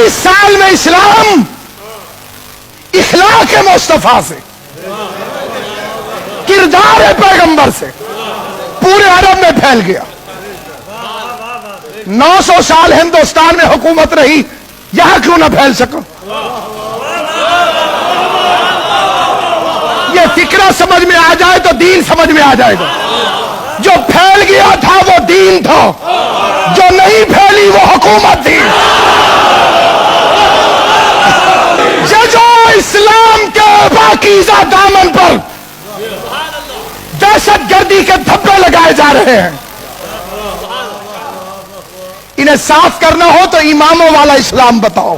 22 سال میں اسلام اخلاق مصطفیٰ سے، کردار پیغمبر سے پورے عرب میں پھیل گیا۔ 900 سال ہندوستان میں حکومت رہی، یہاں کیوں نہ پھیل سکا؟ یہ فکرہ سمجھ میں آ جائے تو دین سمجھ میں آ جائے گا۔ جو پھیل گیا تھا وہ دین تھا، جو نہیں پھیلی وہ حکومت تھی۔ جو اسلام کے پاکیزہ دامن پر دہشت گردی کے دھبے لگائے جا رہے ہیں، انہیں صاف کرنا ہو تو اماموں والا اسلام بتاؤ،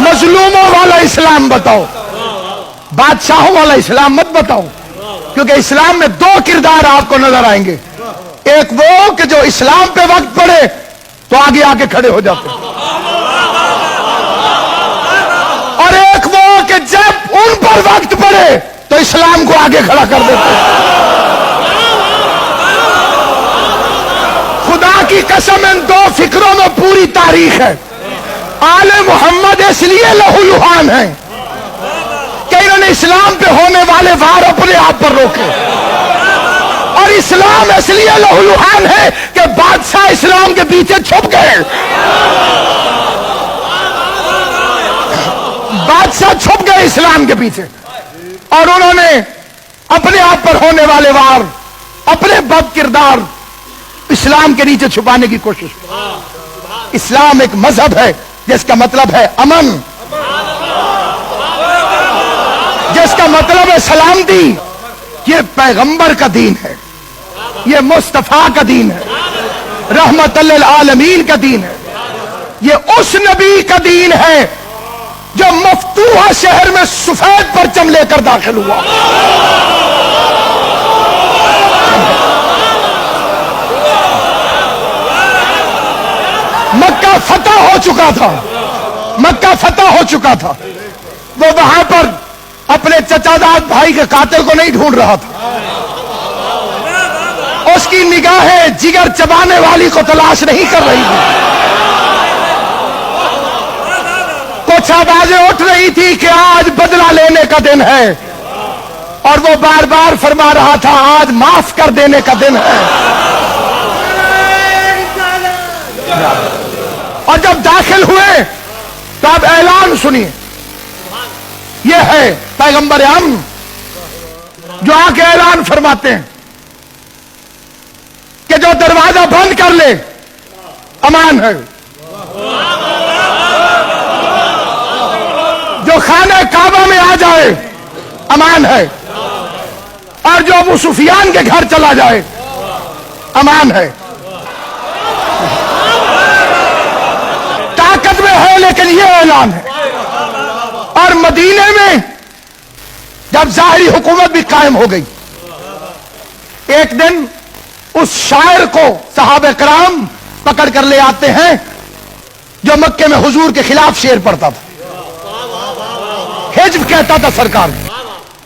مظلوموں والا اسلام بتاؤ، بادشاہوں والا اسلام مت بتاؤ، کیونکہ اسلام میں 2 کردار آپ کو نظر آئیں گے۔ ایک وہ کہ جو اسلام پہ وقت پڑے تو آگے آگے کھڑے ہو جاتے ہیں، اور ایک وہ کہ جب ان پر وقت پڑے تو اسلام کو آگے کھڑا کر دیتے ہیں۔ خدا کی قسم ان 2 فکروں میں پوری تاریخ ہے۔ آل محمد اس لیے لہو لہان ہیں کہ انہوں نے اسلام پہ ہونے والے وار اپنے آپ پر روکے، اور اسلام اس لیے لہو لہان ہے کہ بادشاہ اسلام کے پیچھے چھپ گئے۔ بادشاہ چھپ گئے اسلام کے پیچھے، اور انہوں نے اپنے آپ پر ہونے والے وار، اپنے بد کردار اسلام کے نیچے چھپانے کی کوشش کی۔ اسلام ایک مذہب ہے جس کا مطلب ہے امن، جس کا مطلب ہے سلامتی۔ یہ پیغمبر کا دین ہے، یہ مصطفیٰ کا دین ہے، رحمت للعالمین کا دین ہے۔ یہ اس نبی کا دین ہے جو مفتوحہ شہر میں سفید پرچم لے کر داخل ہوا۔ مکہ فتح ہو چکا تھا، مکہ فتح ہو چکا تھا، وہ وہاں پر اپنے چچا زاد بھائی کے قاتل کو نہیں ڈھونڈ رہا تھا، اس کی نگاہیں جگر چبانے والی کو تلاش نہیں کر رہی تھی۔ کچھ آوازیں اٹھ رہی تھی کہ آج بدلہ لینے کا دن ہے، اور وہ بار بار فرما رہا تھا آج معاف کر دینے کا دن ہے۔ اور جب داخل ہوئے تو اب اعلان سنیے، یہ ہے پیغمبر امن جو آ کے اعلان فرماتے ہیں کہ جو دروازہ بند کر لے امان ہے، جو خانہ کعبہ میں آ جائے امان ہے، اور جو ابو سفیان کے گھر چلا جائے امان ہے۔ طاقت میں ہے لیکن یہ اعلان ہے۔ اور مدینے میں جب ظاہری حکومت بھی قائم ہو گئی، ایک دن اس شاعر کو صحابہ کرام پکڑ کر لے آتے ہیں جو مکے میں حضور کے خلاف شعر پڑھتا تھا، حجب کہتا تھا سرکار۔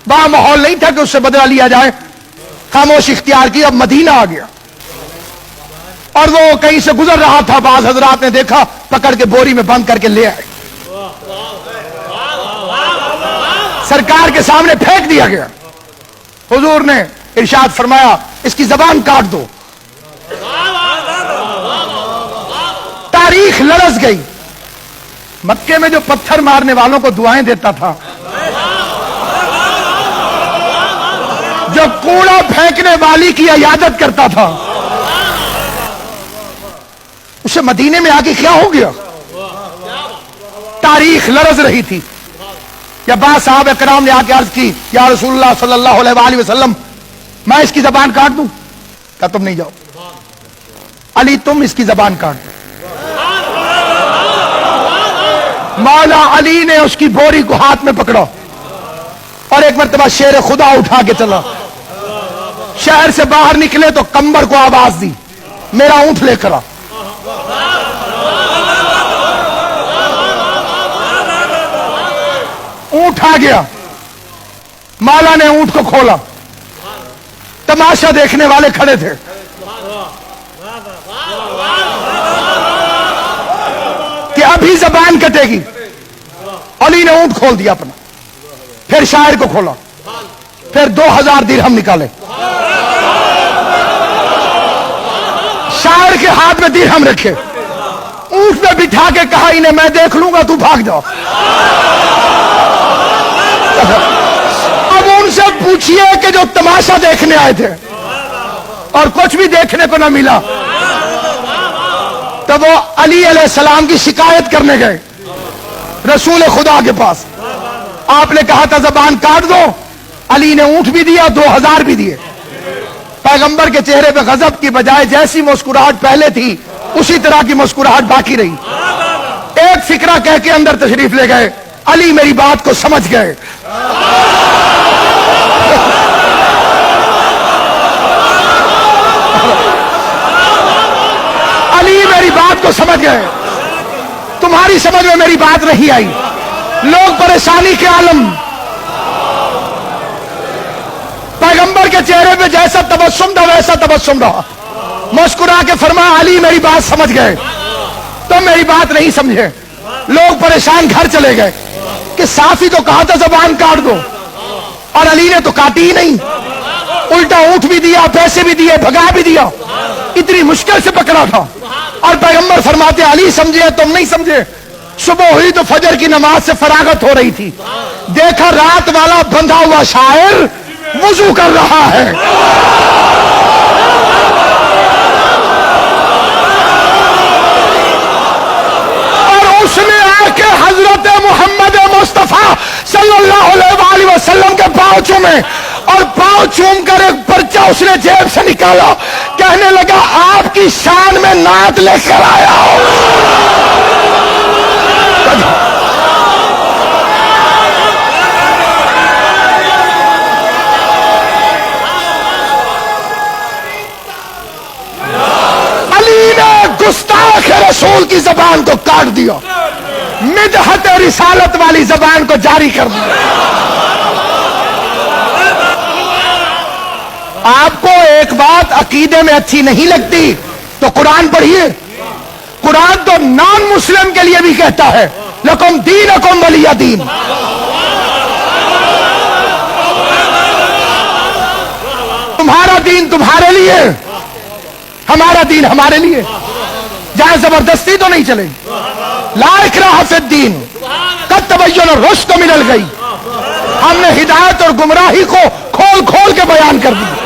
وہاں ماحول نہیں تھا کہ اس سے بدلہ لیا جائے، خاموش اختیار کی۔ اب مدینہ آ گیا اور وہ کہیں سے گزر رہا تھا، بعض حضرات نے دیکھا، پکڑ کے بوری میں بند کر کے لے آئے، سرکار کے سامنے پھینک دیا گیا۔ حضور نے ارشاد فرمایا اس کی زبان کاٹ دو۔ تاریخ لرز گئی۔ مکے میں جو پتھر مارنے والوں کو دعائیں دیتا تھا، جو کوڑا پھینکنے والی کی عیادت کرتا تھا، اسے مدینے میں آگے کیا ہو گیا؟ تاریخ لرز رہی تھی۔ یا بعض صحابہ کرام نے آ کے عرض کی یا رسول اللہ صلی اللہ علیہ وآلہ وسلم میں اس کی زبان کاٹ دوں؟ کہا تم نہیں جاؤ، علی تم اس کی زبان کاٹ دو۔ مولا علی نے اس کی بوری کو ہاتھ میں پکڑا اور ایک مرتبہ شیر خدا اٹھا کے چلا۔ شہر سے باہر نکلے تو کمبر کو آواز دی میرا اونٹ لے کر آ۔ اونٹ آ گیا، مولا نے اونٹ کو کھولا، تماشا دیکھنے والے کھڑے تھے۔ بھی زبان کٹے گی. علی نے اونٹ کھول دیا اپنا, پھر شاعر کو کھولا, پھر 2000 درہم نکالے, شاعر کے ہاتھ میں درہم رکھے, اونٹ پہ بٹھا کے کہا انہیں میں دیکھ لوں گا, تو بھاگ جاؤ. اب ان سے پوچھئے کہ جو تماشا دیکھنے آئے تھے اور کچھ بھی دیکھنے کو نہ ملا, تب وہ علی علیہ السلام کی شکایت کرنے گئے رسول خدا کے پاس. آپ نے کہا تھا زبان کاٹ دو, علی نے اونٹ بھی دیا, 2000 بھی دیے. پیغمبر کے چہرے پہ غضب کی بجائے جیسی مسکراہٹ پہلے تھی اسی طرح کی مسکراہٹ باقی رہی. ایک فکرہ کہہ کے اندر تشریف لے گئے, علی میری بات کو سمجھ گئے. علی میری بات کو سمجھ گئے, تمہاری سمجھ میں میری بات نہیں آئی. لوگ پریشانی کے عالم, پیغمبر کے چہرے پہ جیسا تبسم تھا ویسا تبسم رہا. مسکرا کے فرمایا علی میری بات سمجھ گئے, تم میری بات نہیں سمجھے. لوگ پریشان گھر چلے گئے کہ صاف ہی تو کہا تھا زبان کاٹ دو, اور علی نے تو کاٹی ہی نہیں, الٹا اونٹ بھی دیا, پیسے بھی دیے, بھگا بھی دیا, اتنی مشکل سے پکڑا تھا. اور پیغمبر فرماتے علی سمجھے تم نہیں سمجھے. صبح ہوئی تو فجر کی نماز سے فراغت ہو رہی تھی, دیکھا رات والا بندھا ہوا شاعر وضو کر رہا ہے. اور اس نے آ کے حضرت محمد مصطفیٰ صلی اللہ علیہ وسلم کے پاؤں چومے, اور پاؤں چوم کر ایک پرچہ اس نے جیب سے نکالا, کہنے لگا آپ کی شان میں نعت لے کر آیا ہوں. علی نے گستاخ رسول کی زبان کو کاٹ دیا, مدحت رسالت والی زبان کو جاری کر دیا. آپ کو ایک بات عقیدے میں اچھی نہیں لگتی تو قرآن پڑھیے. قرآن تو نان مسلم کے لیے بھی کہتا ہے لکم دینکم ولی دین. تمہارا دین تمہارے لیے, ہمارا دین ہمارے لیے. جہاں زبردستی تو نہیں چلے گی. لا اکراہ فی الدین قد تبین الرشد من الغی. ہم نے ہدایت اور گمراہی کو کھول کھول کے بیان کر دی.